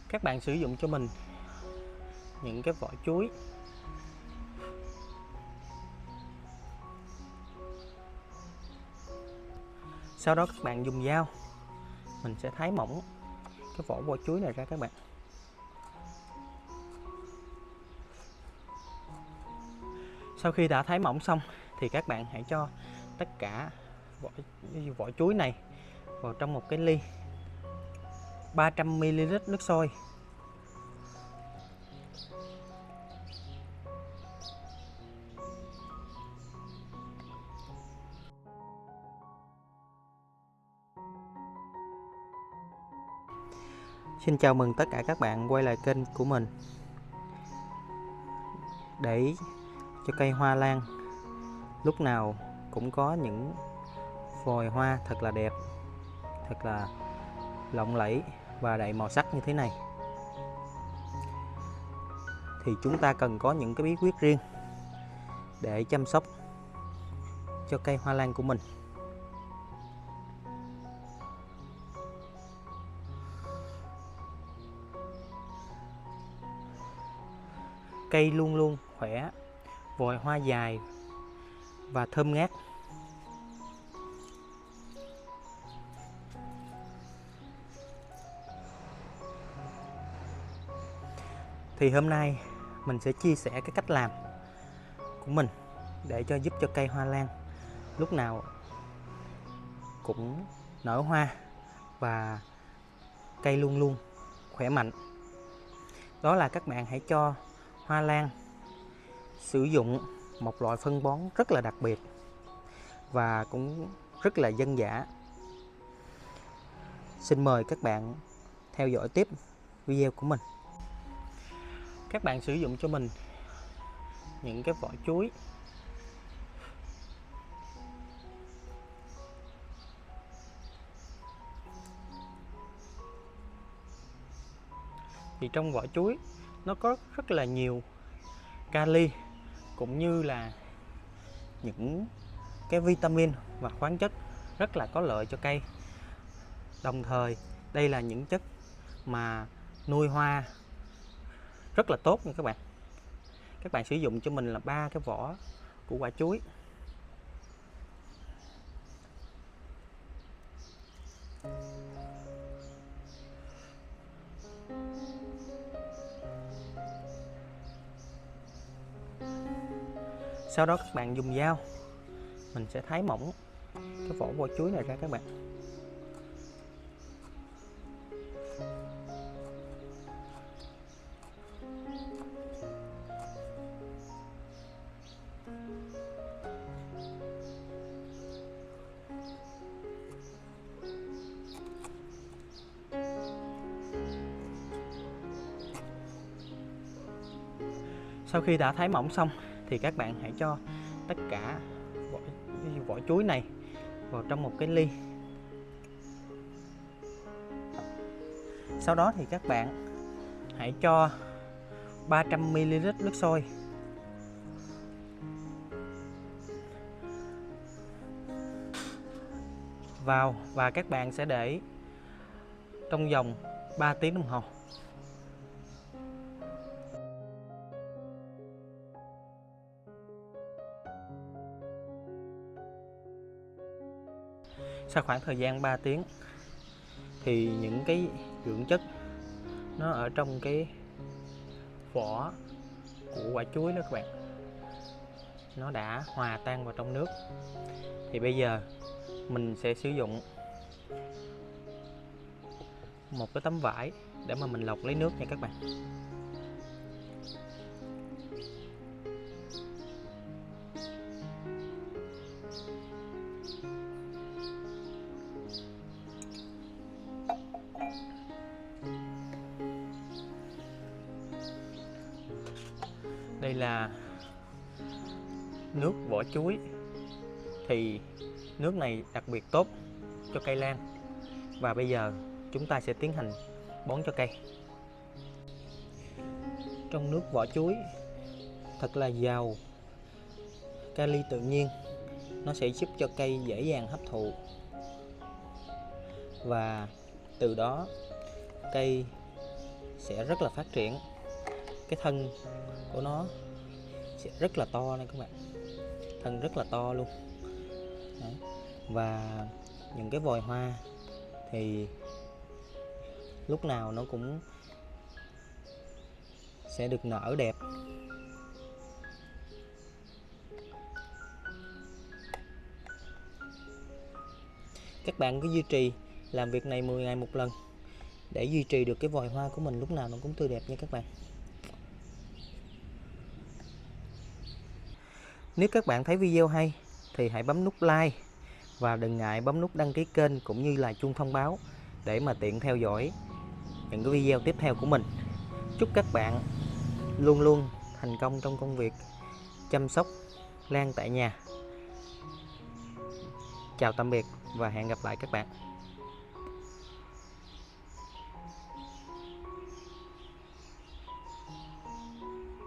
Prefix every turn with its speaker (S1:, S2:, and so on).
S1: Các bạn sử dụng cho mình những cái vỏ chuối. Sau đó các bạn dùng dao, mình sẽ thái mỏng cái vỏ chuối này ra các bạn. Sau khi đã thái mỏng xong thì các bạn hãy cho tất cả vỏ chuối này vào trong một cái ly 300 ml nước sôi. Xin chào mừng tất cả các bạn quay lại kênh của mình để cho cây hoa lan lúc nào cũng có những vòi hoa thật là đẹp, thật là lộng lẫy và đầy màu sắc như thế này. Thì chúng ta cần có những cái bí quyết riêng để chăm sóc cho cây hoa lan của mình. Cây luôn luôn khỏe, vòi hoa dài và thơm ngát. Thì hôm nay mình sẽ chia sẻ cái cách làm của mình để giúp cho cây hoa lan lúc nào cũng nở hoa và cây luôn luôn khỏe mạnh. Đó là các bạn hãy cho hoa lan sử dụng một loại phân bón rất là đặc biệt và cũng rất là dân dã. Xin mời các bạn theo dõi tiếp video của mình. Các bạn sử dụng cho mình những cái vỏ chuối. Thì trong vỏ chuối nó có rất là nhiều kali cũng như là những cái vitamin và khoáng chất rất là có lợi cho cây. Đồng thời đây là những chất mà nuôi hoa rất là tốt nha các bạn. Các bạn sử dụng cho mình là 3 cái vỏ của quả chuối. Sau đó các bạn dùng dao, mình sẽ thái mỏng cái vỏ chuối này ra các bạn. Sau khi đã thái mỏng xong thì các bạn hãy cho tất cả vỏ chuối này vào trong một cái ly. Sau đó thì các bạn hãy cho 300 ml nước sôi. Vào và các bạn sẽ để trong vòng 3 tiếng đồng hồ. Sau khoảng thời gian 3 tiếng thì những cái dưỡng chất nó ở trong cái vỏ của quả chuối đó các bạn, nó đã hòa tan vào trong nước. Thì bây giờ mình sẽ sử dụng một cái tấm vải để mà mình lọc lấy nước nha các bạn. Đây là nước vỏ chuối. Thì nước này đặc biệt tốt cho cây lan. Và bây giờ chúng ta sẽ tiến hành bón cho cây. Trong nước vỏ chuối thật là giàu kali tự nhiên, nó sẽ giúp cho cây dễ dàng hấp thụ và từ đó cây sẽ rất là phát triển. Cái thân của nó sẽ rất là to này các bạn, thân rất là to luôn. Đấy. Và những cái vòi hoa thì lúc nào nó cũng sẽ được nở đẹp. Các bạn cứ duy trì làm việc này 10 ngày một lần để duy trì được cái vòi hoa của mình lúc nào nó cũng tươi đẹp nha các bạn. Nếu các bạn thấy video hay thì hãy bấm nút like và đừng ngại bấm nút đăng ký kênh cũng như là chuông thông báo để mà tiện theo dõi những cái video tiếp theo của mình. Chúc các bạn luôn luôn thành công trong công việc chăm sóc lan tại nhà. Chào tạm biệt và hẹn gặp lại các bạn.